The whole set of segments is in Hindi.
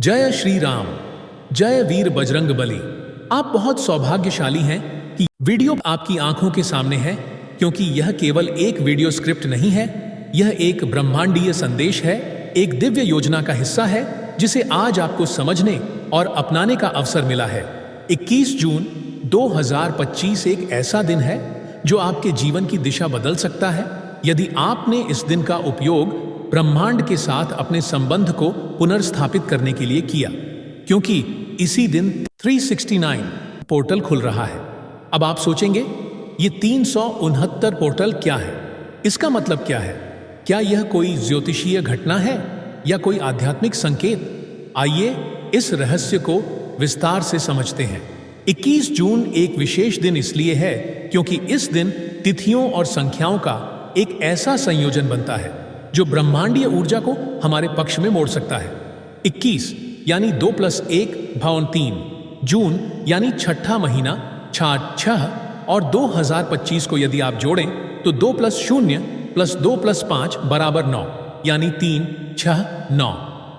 जय श्री राम, जय वीर बजरंग बली। आप बहुत सौभाग्यशाली हैं कि वीडियो आपकी आंखों के सामने है, क्योंकि यह केवल एक वीडियो स्क्रिप्ट नहीं है, यह एक ब्रह्मांडीय संदेश है, एक दिव्य योजना का हिस्सा है जिसे आज आपको समझने और अपनाने का अवसर मिला है। 21 जून 2025 एक ऐसा दिन है जो आपके जीवन की दिशा बदल सकता है यदि आपने इस दिन का उपयोग ब्रह्मांड के साथ अपने संबंध को पुनर्स्थापित करने के लिए किया, क्योंकि इसी दिन 369 पोर्टल खुल रहा है। अब आप सोचेंगे, ये 369 पोर्टल क्या है? इसका मतलब क्या है? क्या यह कोई ज्योतिषीय घटना है या कोई आध्यात्मिक संकेत? आइए इस रहस्य को विस्तार से समझते हैं। 21 जून एक विशेष दिन इसलिए है क्योंकि इस दिन तिथियों और संख्याओं का एक ऐसा संयोजन बनता है जो ब्रह्मांडीय ऊर्जा को हमारे पक्ष में मोड़ सकता है। 21 यानी 2 + 1 = 3, जून यानी छठा महीना 6 और 2025 को यदि आप जोड़ें तो 2 + 0 + 2 + 5 = 9, यानी 3, 6, 9।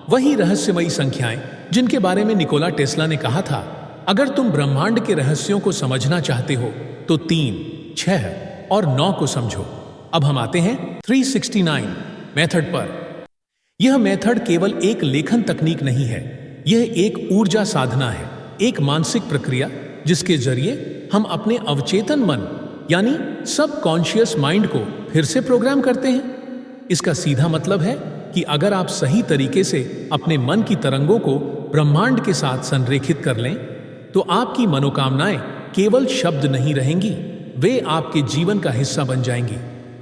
वही रहस्यमयी संख्याएं जिनके बारे में निकोला टेस्ला ने कहा था, अगर तुम ब्रह्मांड के रहस्यों को समझना चाहते हो तो 3, 6 और 9 को समझो। अब हम आते हैं 369 मेथड पर। यह मेथड केवल एक लेखन तकनीक नहीं है, यह एक ऊर्जा साधना है, एक मानसिक प्रक्रिया जिसके जरिए हम अपने अवचेतन मन यानी सबकॉन्शियस माइंड को फिर से प्रोग्राम करते हैं। इसका सीधा मतलब है कि अगर आप सही तरीके से अपने मन की तरंगों को ब्रह्मांड के साथ संरेखित कर लें तो आपकी मनोकामनाएं केवल शब्द नहीं रहेंगी, वे आपके जीवन का हिस्सा बन जाएंगी।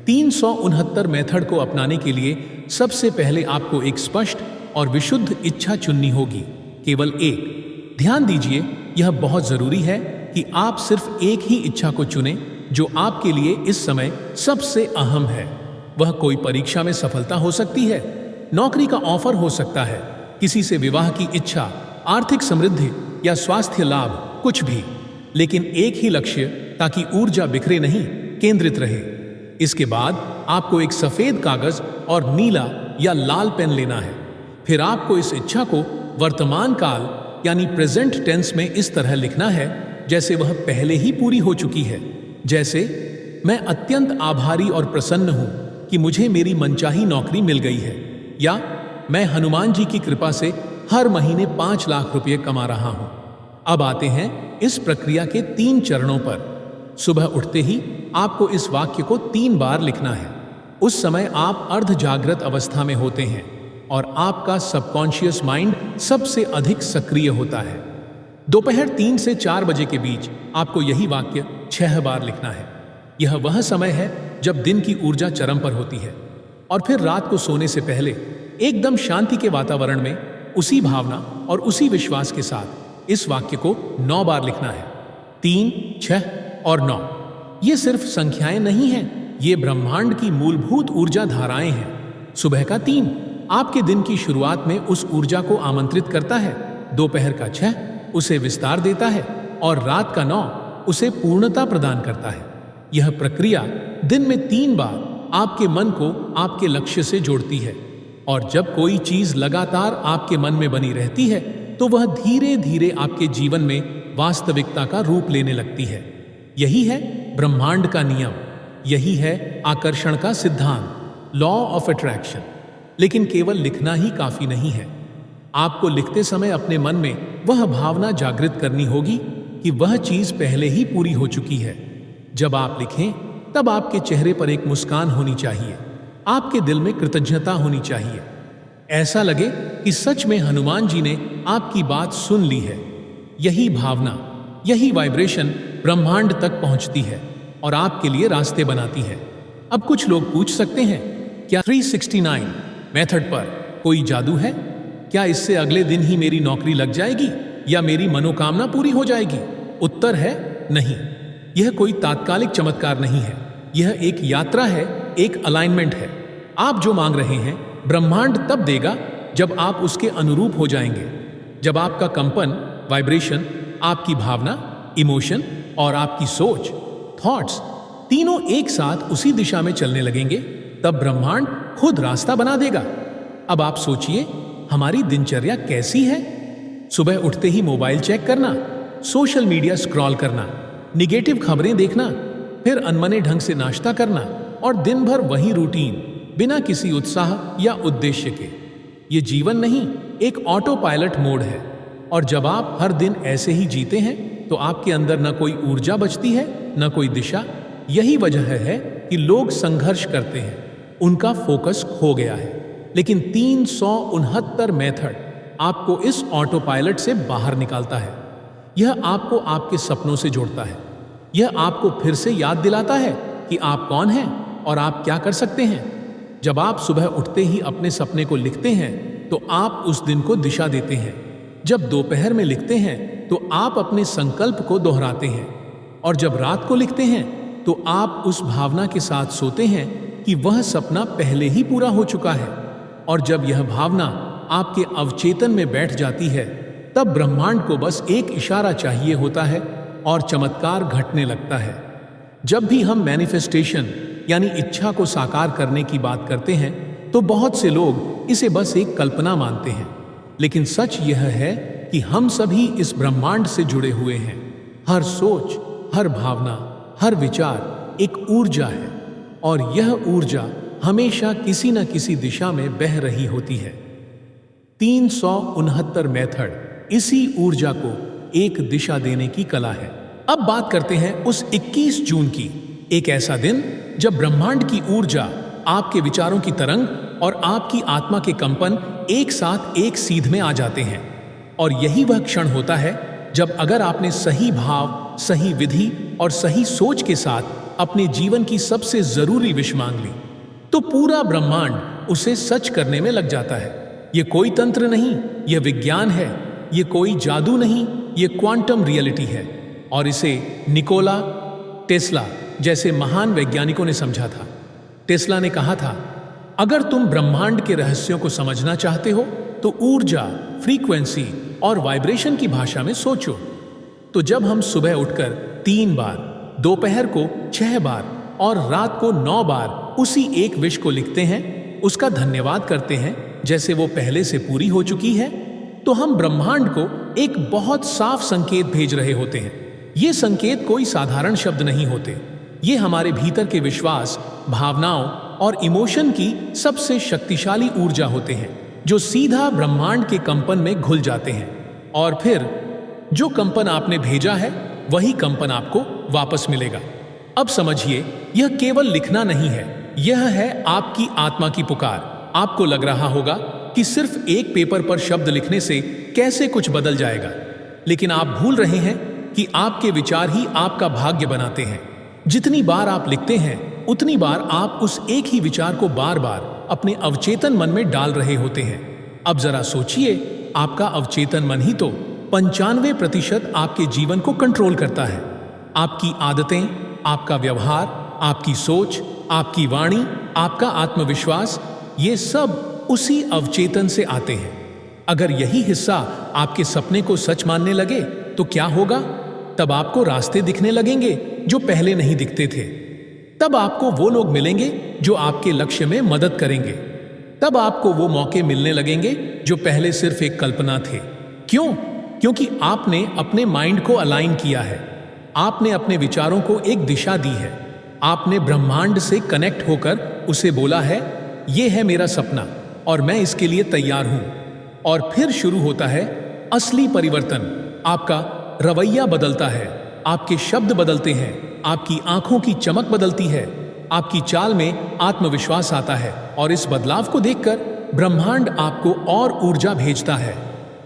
369 मेथड को अपनाने के लिए सबसे पहले आपको एक स्पष्ट और विशुद्ध इच्छा चुननी होगी, केवल एक। ध्यान दीजिए, यह बहुत जरूरी है कि आप सिर्फ एक ही इच्छा को चुनें जो आपके लिए इस समय सबसे अहम है। वह कोई परीक्षा में सफलता हो सकती है, नौकरी का ऑफर हो सकता है, किसी से विवाह की इच्छा, आर्थिक समृद्धि या स्वास्थ्य लाभ, कुछ भी, लेकिन एक ही लक्ष्य, ताकि ऊर्जा बिखरे नहीं, केंद्रित रहे। इसके बाद आपको एक सफेद कागज और नीला या लाल पेन लेना है। फिर आपको इस इच्छा को वर्तमान काल यानी प्रेजेंट टेंस में इस तरह लिखना है जैसे वह पहले ही पूरी हो चुकी है। जैसे, मैं अत्यंत आभारी और प्रसन्न हूं कि मुझे मेरी मनचाही नौकरी मिल गई है, या मैं हनुमान जी की कृपा से हर महीने 5 लाख रुपए कमा रहा हूं। अब आते हैं इस प्रक्रिया के 3 चरणों पर। सुबह उठते ही आपको इस वाक्य को 3 बार लिखना है। उस समय आप अर्ध जागृत अवस्था में होते हैं और आपका सबकॉन्शियस माइंड सबसे अधिक सक्रिय होता है। दोपहर 3 से 4 बजे के बीच आपको यही वाक्य 6 बार लिखना है। यह वह समय है जब दिन की ऊर्जा चरम पर होती है। और फिर रात को सोने से पहले एकदम शांति के वातावरण में उसी भावना और उसी विश्वास के साथ इस वाक्य को 9 बार लिखना है। 3, 6 और 9। ये सिर्फ संख्याएं नहीं हैं, ये ब्रह्मांड की मूलभूत ऊर्जा धाराएं हैं। सुबह का 3 आपके दिन की शुरुआत में उस ऊर्जा को आमंत्रित करता है, दोपहर का 6 उसे विस्तार देता है और रात का 9 उसे पूर्णता प्रदान करता है। यह प्रक्रिया दिन में 3 बार आपके मन को आपके लक्ष्य से जोड़ती है, और जब कोई चीज लगातार आपके मन में बनी रहती है तो वह धीरे धीरे आपके जीवन में वास्तविकता का रूप लेने लगती है। यही है ब्रह्मांड का नियम, यही है आकर्षण का सिद्धांत, लॉ ऑफ अट्रैक्शन। लेकिन केवल लिखना ही काफी नहीं है, आपको लिखते समय अपने मन में वह भावना जागृत करनी होगी कि वह चीज पहले ही पूरी हो चुकी है। जब आप लिखें तब आपके चेहरे पर एक मुस्कान होनी चाहिए, आपके दिल में कृतज्ञता होनी चाहिए। ऐसा लगे कि सच में हनुमान जी ने आपकी बात सुन ली है। यही भावना, यही वाइब्रेशन ब्रह्मांड तक पहुंचती है और आपके लिए रास्ते बनाती है। अब कुछ लोग पूछ सकते हैं, क्या 369 मेथड पर कोई जादू है? क्या इससे अगले दिन ही मेरी नौकरी लग जाएगी या मेरी मनोकामना पूरी हो जाएगी? उत्तर है नहीं। यह कोई तात्कालिक चमत्कार नहीं है, यह एक यात्रा है, एक अलाइनमेंट है। आप जो मांग रहे हैं ब्रह्मांड तब देगा जब आप उसके अनुरूप हो जाएंगे। जब आपका कंपन, वाइब्रेशन, आपकी भावना, इमोशन और आपकी सोच, थॉट्स, तीनों एक साथ उसी दिशा में चलने लगेंगे, तब ब्रह्मांड खुद रास्ता बना देगा। अब आप सोचिए, हमारी दिनचर्या कैसी है? सुबह उठते ही मोबाइल चेक करना, सोशल मीडिया स्क्रॉल करना, निगेटिव खबरें देखना, फिर अनमने ढंग से नाश्ता करना और दिन भर वही रूटीन बिना किसी उत्साह या उद्देश्य के। ये जीवन नहीं, एक ऑटो पायलट मोड है। और जब आप हर दिन ऐसे ही जीते हैं तो आपके अंदर न कोई ऊर्जा बचती है, न कोई दिशा। यही वजह है कि लोग संघर्ष करते हैं, उनका फोकस खो गया है। लेकिन 369 मेथड आपको इस ऑटो पायलट से बाहर निकालता है। यह आपको आपके सपनों से जोड़ता है। यह आपको फिर से याद दिलाता है कि आप कौन हैं और आप क्या कर सकते हैं। जब आप सुबह उठते ही अपने सपने को लिखते हैं तो आप उस दिन को दिशा देते हैं। जब दोपहर में लिखते हैं तो आप अपने संकल्प को दोहराते हैं। और जब रात को लिखते हैं तो आप उस भावना के साथ सोते हैं कि वह सपना पहले ही पूरा हो चुका है। और जब यह भावना आपके अवचेतन में बैठ जाती है तब ब्रह्मांड को बस एक इशारा चाहिए होता है और चमत्कार घटने लगता है। जब भी हम मैनिफेस्टेशन यानी इच्छा को साकार करने की बात करते हैं तो बहुत से लोग इसे बस एक कल्पना मानते हैं। लेकिन सच यह है कि हम सभी इस ब्रह्मांड से जुड़े हुए हैं। हर सोच, हर भावना, हर विचार एक ऊर्जा है और यह ऊर्जा हमेशा किसी न किसी दिशा में बह रही होती है। 369 मेथड इसी ऊर्जा को एक दिशा देने की कला है। अब बात करते हैं उस 21 जून की, एक ऐसा दिन जब ब्रह्मांड की ऊर्जा, आपके विचारों की तरंग और आपकी आत्मा के कंपन एक साथ एक सीध में आ जाते हैं। और यही वह क्षण होता है जब अगर आपने सही भाव, सही विधि और सही सोच के साथ अपने जीवन की सबसे जरूरी विश मांग ली तो पूरा ब्रह्मांड उसे सच करने में लग जाता है। ये कोई तंत्र नहीं, यह विज्ञान है। ये कोई जादू नहीं, ये क्वांटम रियलिटी है। और इसे निकोला टेस्ला जैसे महान वैज्ञानिकों ने समझा था। टेस्ला ने कहा था, अगर तुम ब्रह्मांड के रहस्यों को समझना चाहते हो तो ऊर्जा, फ्रीक्वेंसी और वाइब्रेशन की भाषा में सोचो। तो जब हम सुबह उठकर 3 बार, दोपहर को 6 बार और रात को 9 बार उसी एक विश को लिखते हैं, उसका धन्यवाद करते हैं जैसे वो पहले से पूरी हो चुकी है, तो हम ब्रह्मांड को एक बहुत साफ संकेत भेज रहे होते हैं। ये संकेत कोई साधारण शब्द नहीं होते। ये हमारे भीतर के विश्वास, भावनाओं और इमोशन की सबसे शक्तिशाली ऊर्जा होते हैं जो सीधा ब्रह्मांड के कंपन में घुल जाते हैं। और फिर जो कंपन आपने भेजा है वही कंपन आपको वापस मिलेगा। अब समझिए, यह केवल लिखना नहीं है, यह है आपकी आत्मा की पुकार। आपको लग रहा होगा कि सिर्फ एक पेपर पर शब्द लिखने से कैसे कुछ बदल जाएगा, लेकिन आप भूल रहे हैं कि आपके विचार ही आपका भाग्य बनाते हैं। जितनी बार आप लिखते हैं उतनी बार आप उस एक ही विचार को बार बार अपने अवचेतन मन में डाल रहे होते हैं। अब जरा सोचिए, आपका अवचेतन मन ही तो 95% आपके जीवन को कंट्रोल करता है। आपकी आदतें, आपका व्यवहार, आपकी सोच, आपकी वाणी, आपका आत्मविश्वास, ये सब उसी अवचेतन से आते हैं। अगर यही हिस्सा आपके सपने को सच मानने लगे तो क्या होगा? तब आपको रास्ते दिखने लगेंगे जो पहले नहीं दिखते थे। तब आपको वो लोग मिलेंगे जो आपके लक्ष्य में मदद करेंगे। तब आपको वो मौके मिलने लगेंगे जो पहले सिर्फ एक कल्पना थे। क्यों? क्योंकि आपने अपने माइंड को अलाइन किया है। आपने अपने विचारों को एक दिशा दी है। आपने ब्रह्मांड से कनेक्ट होकर उसे बोला है, ये है मेरा सपना और मैं इसके लिए तैयार हूं। और फिर शुरू होता है असली परिवर्तन। आपका रवैया बदलता है, आपके शब्द बदलते हैं, आपकी आंखों की चमक बदलती है, आपकी चाल में आत्मविश्वास आता है और इस बदलाव को देखकर ब्रह्मांड आपको और ऊर्जा भेजता है।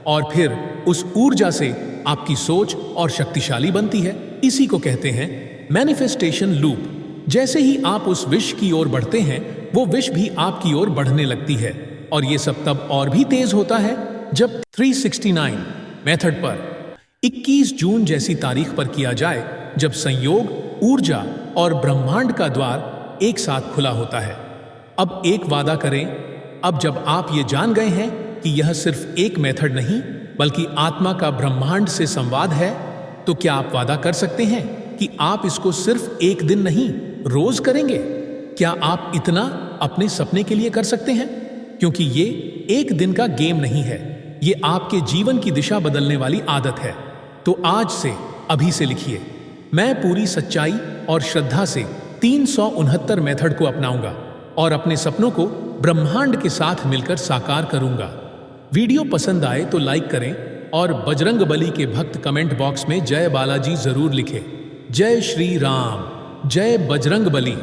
और फिर उस ऊर्जा से आपकी सोच और शक्तिशाली बनती है। इसी को कहते हैं मैनिफेस्टेशन लूप। जैसे ही आप उस विश की ओर बढ़ते हैं, वो विश भी आपकी ओर बढ़ने लगती है। और ये सब तब और भी तेज होता है जब 369 मेथड पर 21 जून जैसी तारीख पर किया जाए, जब संयोग, ऊर्जा और ब्रह्मांड का द्वार एक साथ खुला होता है। अब एक वादा करें, अब जब आप ये जान गए हैं कि यह सिर्फ एक मेथड नहीं बल्कि आत्मा का ब्रह्मांड से संवाद है, तो क्या आप वादा कर सकते हैं कि आप इसको सिर्फ एक दिन नहीं, रोज करेंगे? क्या आप इतना अपने सपने के लिए कर सकते हैं? क्योंकि ये एक दिन का गेम नहीं है, ये आपके जीवन की दिशा बदलने वाली आदत है। तो आज से, अभी से लिखिए, मैं पूरी सच्चाई और श्रद्धा से 369 मेथड को अपनाऊंगा और अपने सपनों को ब्रह्मांड के साथ मिलकर साकार करूंगा। वीडियो पसंद आए तो लाइक करें और बजरंग बली के भक्त कमेंट बॉक्स में जय बालाजी जरूर लिखें। जय श्री राम, जय बजरंग बली।